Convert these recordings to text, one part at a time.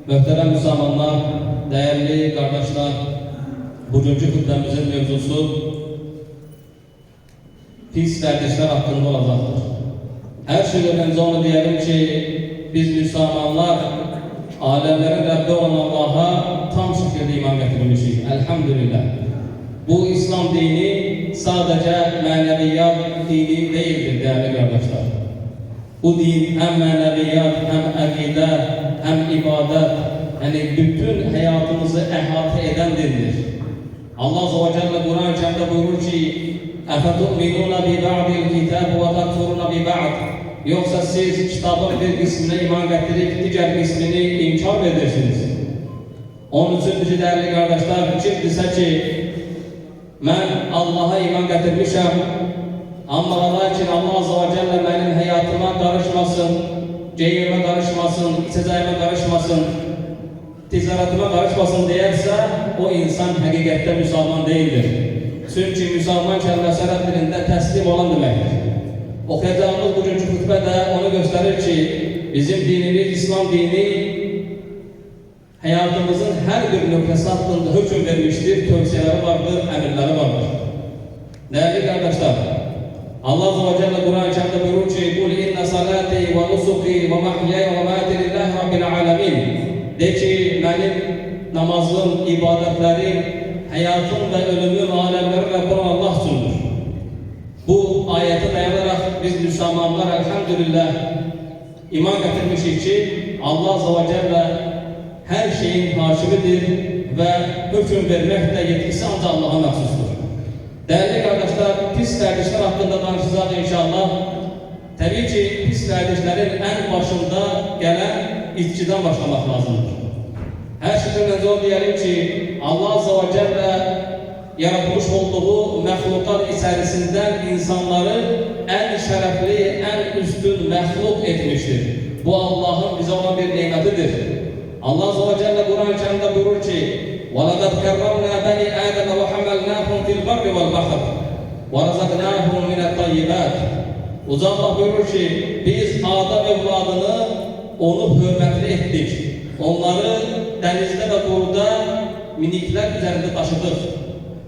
Möhtərəm müsəlmanlar, dəyərli qardaşlar, bugünkü xütbəmizin mövzusu pis vərdişlər haqqında olacaqdır. Hər şeydən öncə onu deyəlim ki, biz müsəlmanlar aləmlərin Rəbbi olan Allaha tam şəkildə iman gətirmişik. Elhamdülillah. Bu İslam dini sadəcə mənəviyyat dini deyildir, dəyərli qardaşlar. Bu din həm mənəviyyat, həm əqidə, həm ibadət, yəni bütün həyatımızı əhatə edən dindir. Allah Azze ve Celle Kur'an-ı Kerim'de buyurur ki اَفَتُؤْمِنُونَ بِبَعْدِ الْكِتَابِ وَتَكْفُرُونَ بِبَعْدِ Yoksa siz kitabın bir kısmına iman getirip diğer kısmını inkar edersiniz. Onun için değerli kardeşler, kim dese ki ben Allah'a iman getirmişim ama lakin Allah Azze ve Celle benim hayatıma karışmasın, cehime karışmasın, içeceğime karışmasın, ticaretıma karışmasın deyerse o insan hakikatte Müslüman değildir. Çünkü Müslüman kelimesi Arap dilinde teslim olan demektir. Okuyacağımız bugünkü hutbe de onu gösterir ki bizim dinimiz, İslam dini hayatımızın her bir nöqtəsi hakkında hüküm vermiştir, tövsiyeleri vardır, emirleri vardır. Değerli kardeşler, Allah Azze ve Celle Kur'an-ı Kerim'de buyurur ki قُلْ اِنَّ صَلَاتِي وَنُسُقِي وَمَحْيَيَ وَمَاتِ لِلّٰهِ رَبِّ الْعَالَمِينَ De ki benim namazım, ibadetlerim, hayatım ve ölümüm alemleri Rabbim Allah içindir. Bu ayete dayanarak biz Müslümanlar elhamdülillah iman getirmişiz ki Allah Azze ve Celle her şeyin hakimidir ve hüküm vermek de yetkisi ancak Allah'a mahsustur. Değerli kardeşler, pis kardeşler hakkında danışacağız inşallah. Tabii ki pis kardeşlerin en başında gelen içkiden başlamak lazımdır. Her şeyden önce diyelim ki Allah Azze ve Celle yaratmış olduğu mehlukat içerisinden insanları en şerefli, en üstün mehluk etmiştir. Bu Allah'ın bize olan bir nimetidir. Allah Azze ve Celle Kur'an-ı Kerim'de buyurur ki وَلَقَدْ كَرَّمْنَا بَنِي آدَمَ وَحَمَلْنَاهُمْ فِي الْبَرِّ وَالْبَحْرِ وَرَزَقْنَاهُمْ مِنَ الطَّيِّبَاتِ Uca Allah buyurur ki biz Adem evladını onu hürmetli ettik. Onları denizde ve doğuda minikler üzerinde taşıdık.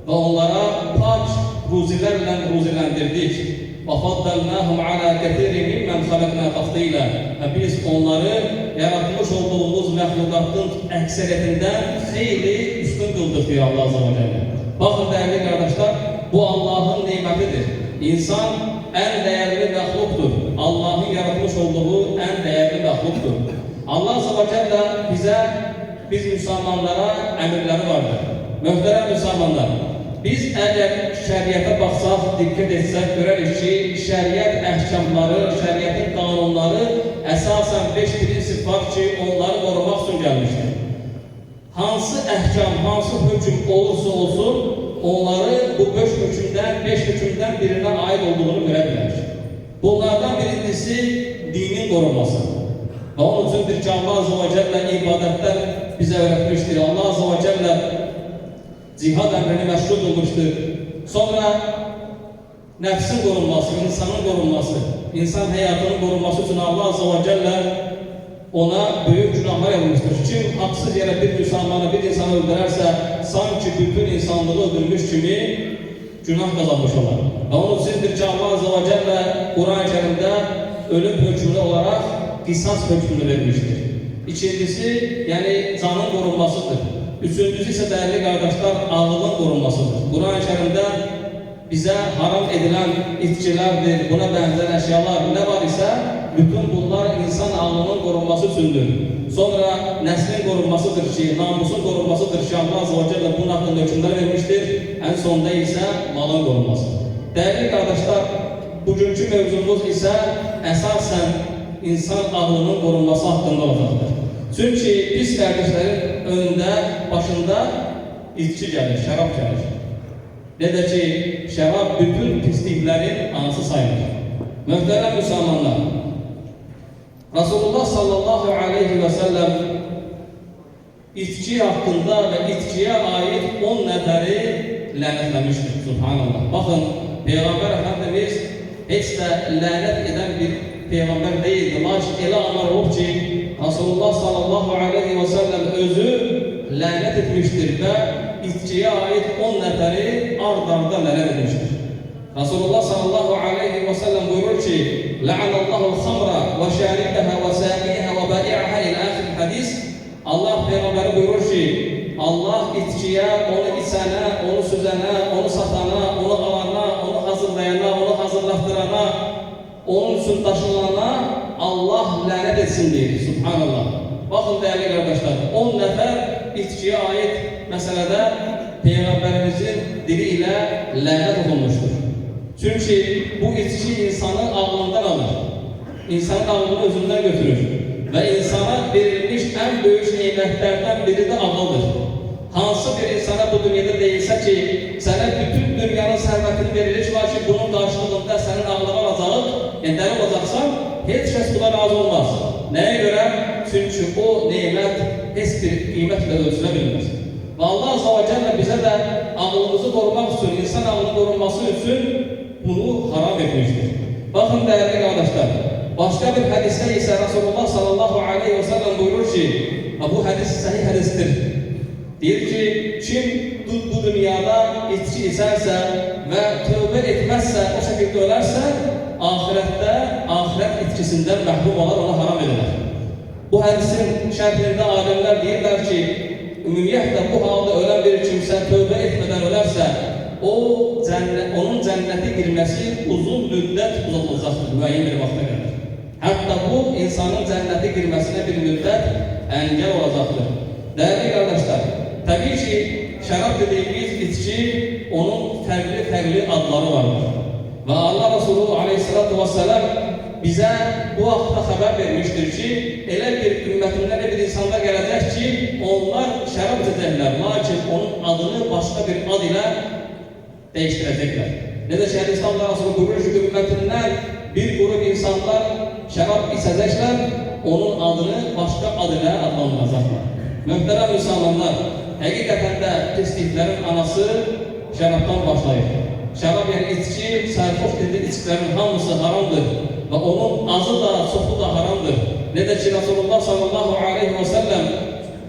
Ve onlara pak ruzilerle ruzilendirdik. وَفَضَّلْنَاهُمْ عَلَى كَثِيرٍ مِمَّنْ خَلَقْنَا تَفْضِيلًا Ve biz onları yaratmış olduğumuz mehlukatın ekseriyetinden hayli üstün kıldık diyor Allah Azze ve Celle. Bakın değerli kardeşler, bu Allah'ın nimetidir. İnsan en değerli mehluktur. Allah'ın yaratmış olduğu en değerli mehluktur. Allah Azze ve Celle biz Müslümanlara emirleri vardır. Möhtərəm Müslümanlar, biz eğer şəriətə baxsaq, dikkat etsək, görərik ki, şəriət əhkamları, şəriətin kanunları əsasən 5 prinsip var ki, onları qorumaq üçün gəlmişdir. Hansı əhkam, hansı hüküm olursa olsun, onları bu 5 hükümdən birine ait olduğunu görə bilərik. Bunlardan birincisi dinin qorunması. Ve onun içindir ki, Allah Azze ve Celle ibadətlər bize öğretmiştir. Allah Azze ve Celle cihad emrini meşru kılmıştır. Sonra nefsin korunması, insanın korunması, insan hayatının korunması için Allah Azze ve Celle ona büyük günahlar yapmıştır. Kim haksız yere bir Müslümanı, bir insanı öldürürse sanki bütün insanlığı öldürmüş gibi günah kazanmış olur. Ve onun içindir ki Allah Azze ve Celle Kur'an-ı Kerim'de ölüm hükmü olarak kısas hükmünü vermiştir. İkincisi yani canın korunmasıdır. Üçüncüsü ise değerli kardeşler ağlığın korunmasıdır. Kur'an-ı Kerim'de bize haram edilen içkilerdir, buna benzer eşyalar ne var ise bütün bunlar insan ağlığının korunması içindir. Sonra neslin korunmasıdır ki, namusun korunmasıdır ki Allah Azze ve Celle bunun hakkında hükümler vermiştir. En sonunda ise malın korunması. Değerli kardeşler, bugünkü mevzumuz ise esasen insan ağlığının korunması hakkında olacaktır. Çünkü pis kardeşlerin önünde, başında içki gelir, şarap gelir. Ne de ki şarap bütün pisliklerin anası sayılır. Möhtərəm Müslümanlar, Resulullah sallallahu aleyhi ve sellem içki hakkında ve içkiye ait 10 nedeni lanetlemiştir. Subhanallah. Bakın Peygamber Efendimiz hiç de lanet eden bir peygamber değildi. Lakin ele anlar olub ki Resulullah sallallahu aleyhi ve sellem etmiştir ve içkiye ait 10 neferi ard-arda lənet etmiştir. Resulullah sallallahu aleyhi ve sellem buyurur ki, "La'anallahu al-khamra ve şaribaha ve saqiha ve bai'aha ila ahir hadis." Allah Peygamberi buyurur ki, Allah içkiye, onu içene, onu süzene, onu satana, onu alana, onu hazırlayana, onu hazırlattırana, onun için taşınana Allah lanet etsin deyir. Subhanallah. Bakın değerli kardeşler, 10 nefer içkiye ait meselede Peygamberimizin diliyle lanet olunmuştur. Çünkü bu içki insanın ağlından alır. İnsanın ağlını özünden götürür. Ve insana verilmiş en büyük nimetlerden biri de ağıldır. Hansı bir insana bu dünyada değilse ki, sana bütün dünyanın servetini verilir var ki bunun karşılığında senin ağlına alacağın, ender olacaksan, hiç kes buna razı olmaz. Neye göre? Çünkü o nimet hiç bir kıymetle ölçülebilmez. Ve Allah Azze ve Celle bize de ağlımızı korumak için, insan ağlının korunması için bunu haram etmiştir. Bakın değerli kardeşler, başka bir hadiste ise Resulullah sallallahu aleyhi ve sellem buyurur ki, bu hadis sahih hadistir. Deyir ki, kim bu dünyada içki içerse ve tövbe etmezse, o şekilde ölerse, ahirette, ahiret içkisinden mahrum olur, ona haram edilir. Bu hadisin şerhinde alimler deyirler ki, ümumiyyətlə bu halda ölen bir kimse tövbe etmeden ölerse, onun cennete girmesi uzun müddet uzatılacaqdır, müəyyən bir vaxta kadar. Hatta bu insanın cennete girmesine bir müddet engel olacaktır. Değerli kardeşler, tabii ki şarap dediğimiz içki, onun farklı adları vardır. Ve Allah Resulü aleyhissalatu vesselam bize bu hafta haber vermiştir ki, elə bir ümmetinden bir insanlar gelecek ki, onlar şarap içecekler, lakin onun adını başka bir ad ile değiştirecekler. Ne de Şeyh İslam'da Resulü buyurur ki, ümmetinden bir grup insanlar şarap içecekler, onun adını başka ad ile adlandıracaklar. Möhtərəm Müslümanlar, hakikaten de pisliklerin anası şaraptan başlayır. Şarap yani içki, sarhoş dediği içkilerin hamısı haramdır. Ve onun azı da, sofu da haramdır. Ne de ki Resulullah sallallahu aleyhi ve sellem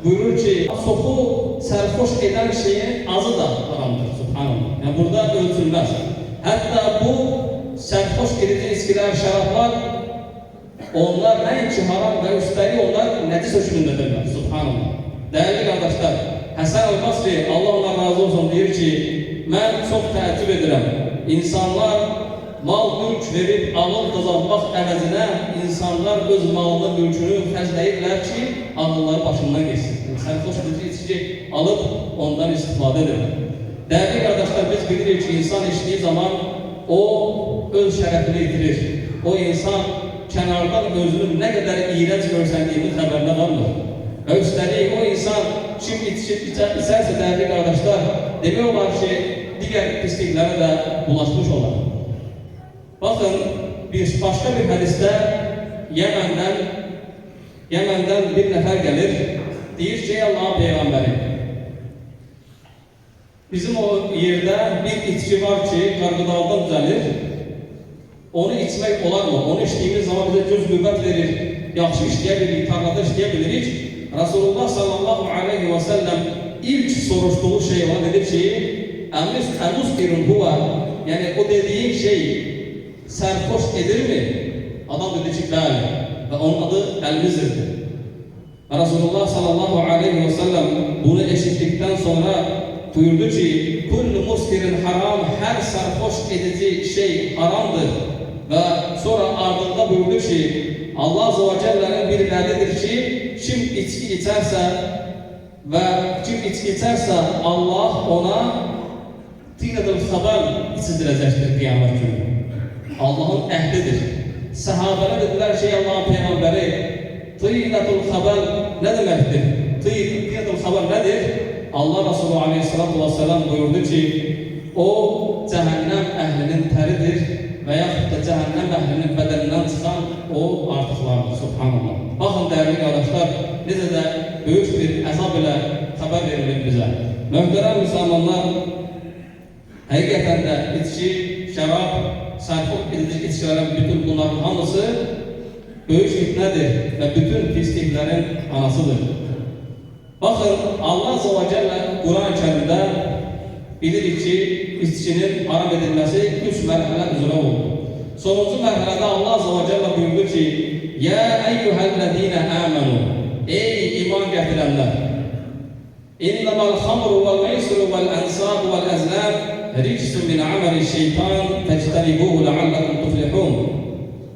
buyurur ki, sofu sarhoş eden şeyin azı da haramdır. Subhanallah. Yani burada ölçülmez. Hatta bu sarhoş edici içkiler, şaraplar, onlar neyinki haram ve üstelik onlar necis hükmündedirler. Subhanallah. Değerli kardeşler, Hasan el-Basri, Allah ondan razı olsun, deyir ki, ben çok təəccüb edirəm. İnsanlar mal mülk verip ağıl kazanmak əvəzinə insanlar öz malını, mülkünü xərcləyirlər ki, ağılları başından geçsin. Sərxoş edici içki alıp ondan istifadə edirlər. Değerli kardeşler, biz bilirik ki, insan içtiği zaman o öz şərəfini itirir. O insan kenardan özünün ne kadar iğrenç görsənliyinin xəbərinə varmır. Ve üstelik o insan kim içerse değerli kardeşler, demiyorlar ki diğer pisliklere de bulaşmış olur. Bakın başka bir hadiste Yemen'den bir nefer gelir, deyir ki Allah'ın Peygamberi, bizim o yerde bir içki var ki qarğıdaldan düzəlir, onu içmek olar mı? Onu içtiğimiz zaman bize göz qüvvət verir, yaxşı işleyebilirik, tarlada işleyebilirik. Resulullah sallallahu aleyhi ve sellem ilk soruştuğu şey ona dedi ki, "Emustirun huwa", yani o dediğin şey sarhoş edir mi? Adam dedi ki, "Bəli." Ve onun adı El-Mizr'dir. Resulullah sallallahu aleyhi ve sellem bunu eşittikten sonra buyurdu ki, "Kullu muskirin haram", her sarhoş edici şey haramdır. Ve sonra ardında buyurdu ki, Allah Azze ve Celle'nin bir vədidir ki, kim içki içerse ve kim içki içerse Allah ona tinedil xabal içizdirecektir kıyamet günü. Allah'ın ehlidir. Sahabeler dediler şey Allah'ın Peygamberi, tinedil xabal ne demektir? Tinedil xabal nedir? Allah Resulü Aleyhisselatü Vesselam buyurdu ki, o cehennem ehlinin teridir veyahut da cehennem ehlinin bedeninden çıkan o artıqlardır. Subhanallah. Bakın değerli kardeşler, necə də böyük bir əzab ile haber verilir bize. Möhtərəm Müslümanlar, hakikaten de içki, şarap, sarhoş edici içkilerin bütün bunların hamısı büyük fitnedir ve bütün pisliklerin anasıdır. Baxın, Allah Azze ve Celle Quran-ı Kerimdə bilirik ki, içkinin haram edilməsi 3 mərhələ üzrə oldu. Sonuncu mərhələdə Allah Azze ve Celle buyurdu ki, Ya eyyuhəl-ləzīnə əmənu, ey iman gətirənlər, İnnemal xamru vel meysru vel ensab vel azlam ricsun min ameli şeytan fectenibuhu leallekum tuflihun.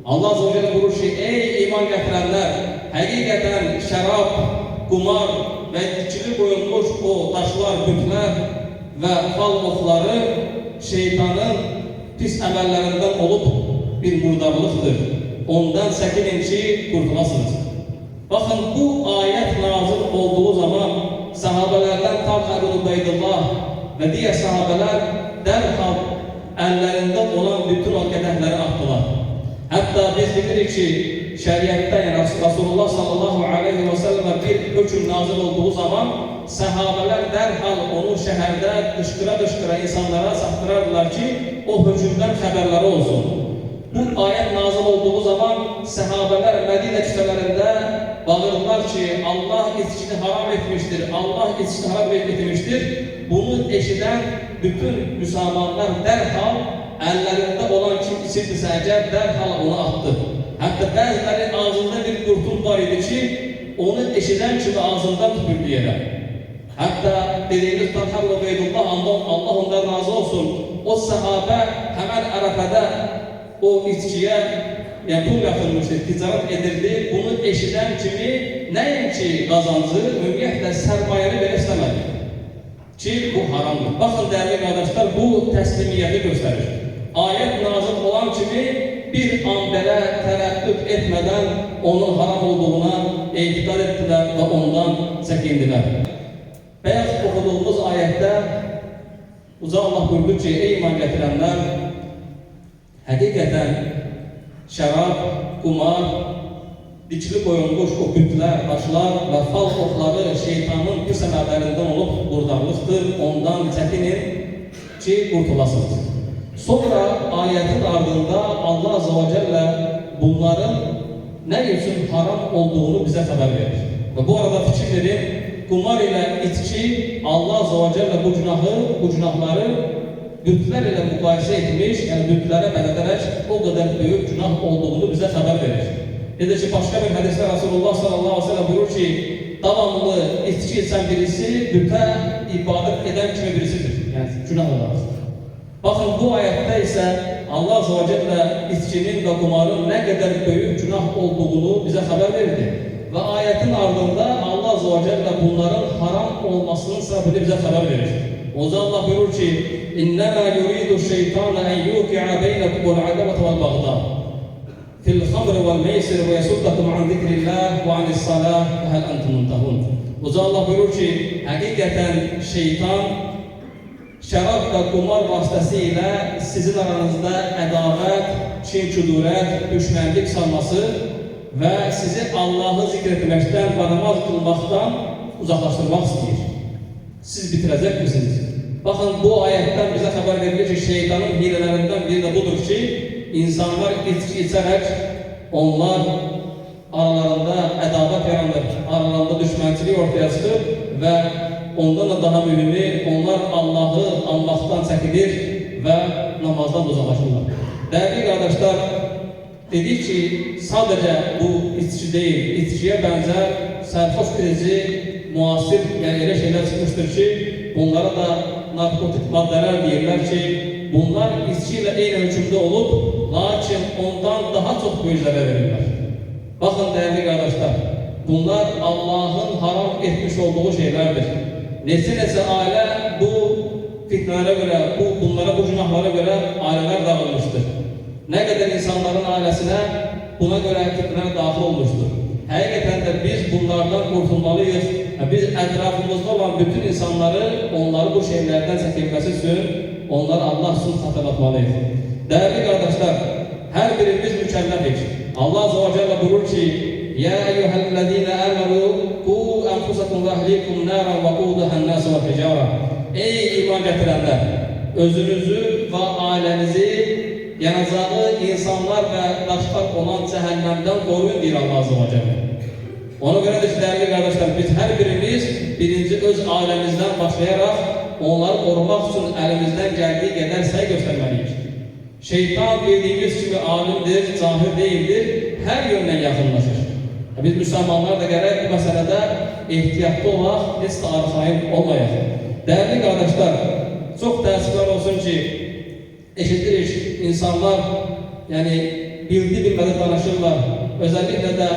Allah Azze ve Celle buyurur ki, ey iman gətirənlər, həqiqətən şərab, qumar və dikili qoyulmuş o daşlar, bütlər və fal oxları şeytanın pis əməllərindən olub bir murdarlıqdır. Ondan çəkinin ki, qurtulasınız. Baxın, bu ayət nazil olduğu zaman sahabələrdən Talha ibn Ubeydullah və digər sahabələr dərhal əllərində olan bütün o qədəhləri atdılar. Hətta biz bilirik ki, şəriətdə, yəni Rasulullah sallallahu aleyhi və səlləmə bir hökm nazil olduğu zaman sahabələr dərhal onu şəhərdə qışqıra-qışqıra insanlara çatdırardılar ki, o hökmdən xəbərləri olsun. Bu ayət nazil olduğu zaman sahabələr Mədinə küçələrində bağırdılar ki, Allah içkini haram etmiştir, Allah içkini haram etmiştir. Bunu eşidən bütün müsəlmanlar dərhal əllərində olan kim içirdisə əgər dərhal onu attı. Hətta bəziləri ağzında bir qurtul var idi ki, onu eşidən kimi ağzından tüpürdü yerə. Hətta dediyimiz Talha ibn Ubeydullah, Allah ondan razı olsun, o sahabə həmən ərəfədə o içkiyə pul yatırmışdı, ticaret edirdi. Bunu eşidən kimi nəinki qazancı, ümumiyyətlə sərmayəni belə istəmədi ki, bu haramdır. Baxın, dəyərli qardaşlar, bu təslimiyyəti göstərir. Ayət nazil olan kimi bir an belə tərəddüd etmədən onun haram olduğuna etiqad etdilər və ondan çəkindilər. Bəyaz oxuduğumuz ayətdə Uca Allah buyurdu ki, ey iman gətirənlər, həqiqətən şərab, qumar, dikili qoyulmuş o bütlər, daşlar və fal oxları şeytanın pis əməllərindən olub qurdarlıqdır. Ondan çəkinin ki, qurtulasınız. Sonra ayətin ardında Allah Azze ve Celle bunların nə üçün haram olduğunu bizə xəbər verir. Və bu arada fikir verin, qumar ilə içki Allah Azze ve Celle bu günahları bütlər ilə müqayisə etmiş, yəni bütlərə bələdərək o qədər böyük günah olduğunu bizə xəbər verir. Edir ki, başqa bir hədisdə Rasulullah sallallahu aleyhi ve sellem buyurur ki, davamlı içki içən birisi bütə ibadət edən kimi birisidir. Yəni, günah olarız. Baxın, bu ayətdə isə Allah Azze ve Celle içkinin və qumarın nə qədər böyük günah olduğunu bizə xəbər verdi. Və ayətin ardında Allah Azze ve Celle bunların haram olmasının səbəbini bizə xəbər verir. O zaman Allah buyurur ki, İnnemâ yuridu şeytâne en yûki'a beynekumul adavete vel baghdâ fil khamri vel meysir ve yasuddakum an zikrillah ve anis-salâh ve hel entum muntahun. O zaman Allah buyurur ki, həqiqətən şeytan şərab və qumar vasitəsilə sizin aranızda ədavət, kin-kudurət, düşmənlik salması və sizi Allahı zikr etməkdən və namaz qılmaqdan uzaqlaşdırmaq istəyir. Siz bitirəcək misiniz? Baxın, bu ayətdən bizə xəbər verilir ki, şeytanın hilələrindən biri də budur ki, insanlar içki içərək onlar aralarında ədavət yaranır, aralarında düşmənçilik ortaya çıxır və ondan da daha mühimi, onlar Allahı anmaqdan çəkilir və namazdan uzaqlaşırlar. Dəyərli qardaşlar, dedik ki, sadəcə bu içki deyil, içkiyə bənzər sərxoş krizi, müasir, yəni elə şeylər çıxmışdır ki, bunlara da narkotik maddələr deyirlər ki, bunlar içki ilə eyni hökmdə olub, lakin ondan daha çox böyük zərər verirlər. Baxın, dəyərli qardaşlar, bunlar Allahın haram etmiş olduğu şeylərdir. Neçə ailə bu fitnələrə görə, bunlara, bu günahlara görə ailələr dağılmışdır. Nə qədər insanların ailəsinə buna görə fitnələr daxil olmuşdur. Həqiqətən də biz bunlardan qurtulmalıyıq. Biz ətrafımızda olan bütün insanları, onları bu şeylərdən çəkilməsi üçün onları Allah üçün xatırlatmalıyıq. Dəyərli qardaşlar, hər birimiz mükəlləfik. Allah Azze ve Celle buyurur ki, Ya eyyuhəl-ləzīnə əməlu qu ənfusakum və əhlikum nəran və quduhən-nəs və hicara. Ey iman gətirənlər, özünüzü və ailənizi yanacağı insanlar və daşlar olan cəhənnəmdən qoruyun deyir Allah Azze ve Celle. Ona görə də ki, dəyərli qardaşlar, biz hər birimiz ailemizden başlayarak onları korumak için elimizden geldiği kadar say göstermeliyiz. Şeytan bildiğimiz gibi alimdir, zahir değildir, her yönden yakınlaşır. Biz Müslümanlar da gerek bu meselede ihtiyatlı olaq, heç de arxayın olmayaq. Değerli kardeşler, çok təəssüflər olsun ki, eşitirik insanlar, yani bilmedi danışırlar. Özellikle de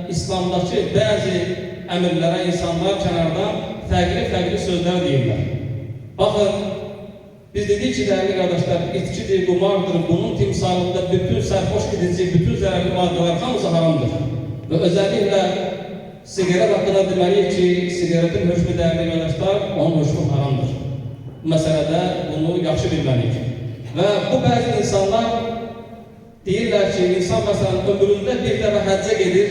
İslamdaki bazı emirlere insanlar kenardan farklı sözler deyirlər. Bakın, biz dedik ki değerli kardeşler, içkidir, kumardır, bunun timsalında bütün sarhoş edici, bütün zararlı maddeler hamısı haramdır. Ve özellikle sigaret hakkında demeliyiz ki, sigaretin hükmü değerli kardeşler, onun hükmü haramdır. Bu meselede bunu yaxşı bilmeliyiz. Ve bu bazı insanlar deyirlər ki, insan mesela ömründe bir dəfə həccə gedir,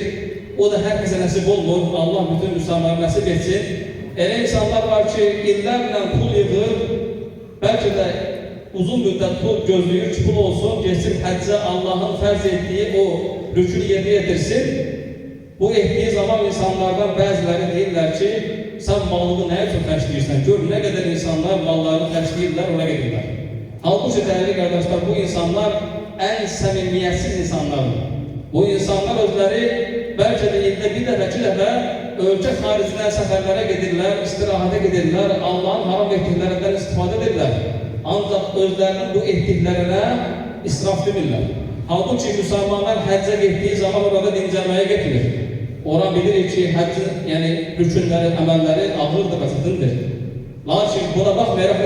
o da herkese nasip olmur, Allah bütün Müslümanlara nasip etsin. Elə insanlar var ki, illərlə pul yığır, belki de uzun müddet pul gözlüyür ki, pul olsun, geçsin həccə Allah'ın fərz ettiği o rükünü yerine getirsin. Bu ettiği zaman insanlardan bazıları deyirlər ki, sen malını neye çok xərcləyirsən? Gör ne kadar insanlar mallarını xərcləyirlər, ona gedirlər. Halbuki değerli kardeşler, bu insanlar en samimiyetsiz insanlardır. Bu insanlar özleri belki de ilde bir dəfə, iki dəfə ölkə xaricine səfərlərə gedirlər, istirahate gedirlər, Allah'ın haram etdiklərindən istifade edirlər. Ancak özlerinin bu etdiklerine israf demirlər. Halbuki Müslümanlar həccə getdiği zaman orada dincəlməyə getirir. Oran bilir ki, həccin yani rükünləri, əməlləri ağırdır, qasıdındır. Lakin buna baxmayaraq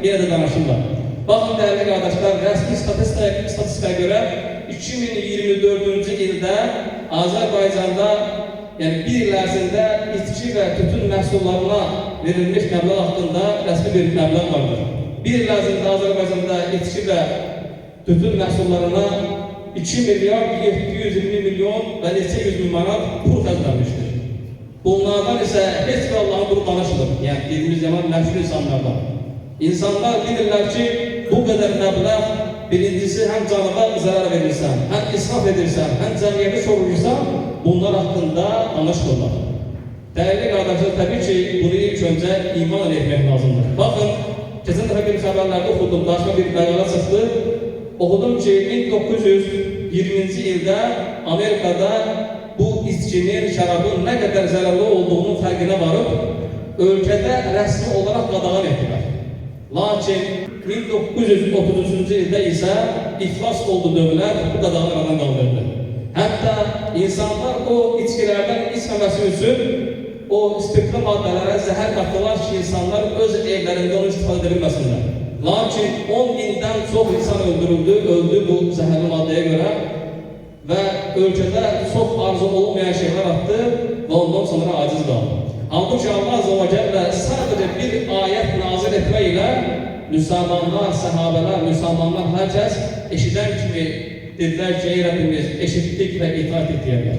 bir yerde danışırlar. Bakın değerli kardeşler, resmi statistikaya göre 2024 yılda Azerbaycan'da yani bir il ərzində içki ve tütün məhsullarına verilmiş məbləğ hakkında resmi bir məbləğ vardır. Bir il ərzində Azerbaycan'da içki ve tütün məhsullarına 2 milyar 720 milyon ve neçə 100 bin manat pul xərclənmişdir. Bunlardan ise heç bir Allah'ın bunu danışılır. Yani dediğimiz zaman məşhur insanlardan. İnsanlar bilirler ki, bu kadar məbləğ birincisi hem canına zarar verirsen, hem israf edirsən, hem cəmiyyəti sorulursan, bunlar hakkında danışmırlar. Değerli kardeşler, tabii ki bunu ilk önce iman etmek lazımdır. Bakın, geçen defa bir haberlerde okudum, başka bir məqalə çıxdı. Okudum ki 1920. yılda Amerika'da bu içkinin, şarabın ne kadar zararlı olduğunun farkına varıp, ülkede resmi olarak qadağan ettiler. Lakin 1933 yılda ise iflas oldu dövlər, bu qadağanı aradan qaldırdı. Hatta insanlar o içkilerden içmemesi için o spirtli maddelere zehir kattılar ki insanlar öz evlerinde onu istifade edilmesinler. Lakin 10 binden çok insan öldü bu zehirli maddeye göre ve ülkede çok arzu olmayan şeyler attı ve ondan sonra aciz kaldı. Halbuki Allah Azze ve Celle sadece bir ayet nazil etmeyle Müslümanlar, sahabeler, Müslümanlar herkes eşiden kimi dediler ki ey Rabbimiz eşittik ve itaat ettiler.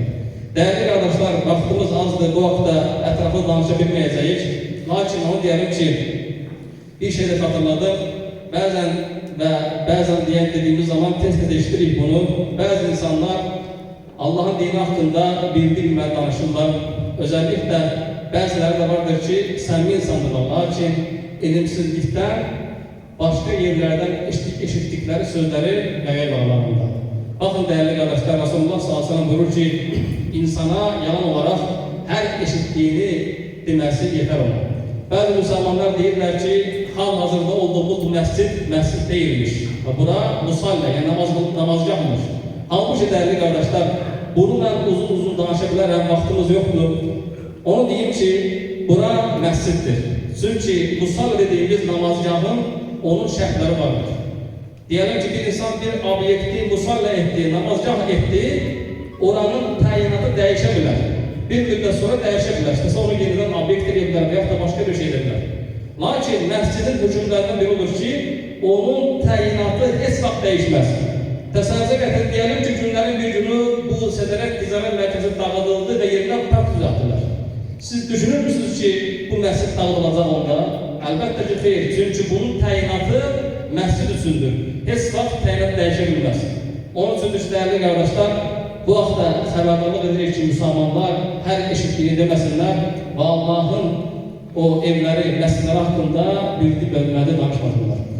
Değerli kardeşler, vaktimiz azdır, bu vakta etrafı danışabilmeyeceğiz. Lakin onu diyelim ki bir şey de hatırladım. Bazen diyen dediğimiz zaman test edeştirik bunu. Bazı insanlar Allah'ın dini hakkında bildirmeye danışırlar. Özellikle bazıları da vardır ki samimi insanlar, lakin ilimsizlikten başka yerlerden eşittikleri sözleri yayar bağlamında. Bakın değerli kardeşler, Resulullah sallallahu aleyhi ve sellem buyurur ki insana yalan olarak her eşittiğini demesi yeter ona. Bazı Müslümanlar deyirlər ki hal hazırda olduğumuz bu mescid değilmiş. Bura musalle, yani namazgahmış. Halbuki değerli kardeşler, bunu ben uzun danışabilirim, vaktimiz yoktur. Onu diyeyim ki bura mesciddir. Çünkü musalle dediğimiz namazgahın onun şərtləri vardır. Diyelim ki bir insan bir obyekti musalle etti, namazgah etti, oranın təyinatı değişebilir. Bir müddet sonra değişebilir. İşte onu yeniden obyekt edebilirler veya da başka bir şey edebilirler. Lakin mescidin hükümlerinden biri olur ki onun təyinatı heç vaxt değişmez. Təsəvvürə gətirin, diyelim ki günlerin bir günü bu sədərək ticarət mərkəzi dağıdıldı ve yerine park düzelttiler. Siz düşünür müsünüz ki bu mescid dağıdılacaq onda? Elbette ki xeyr. Çünkü bunun təyinatı mescid üçündür. Heç vaxt təyinat değişebilmez. Onun için değerli kardeşler, bu hafta xəbərdarlıq edirik ki Müslümanlar her eşitliğini demesinler ve Allah'ın o evləri, nəsilləri haqqında bildi, bölməli danışmadılar.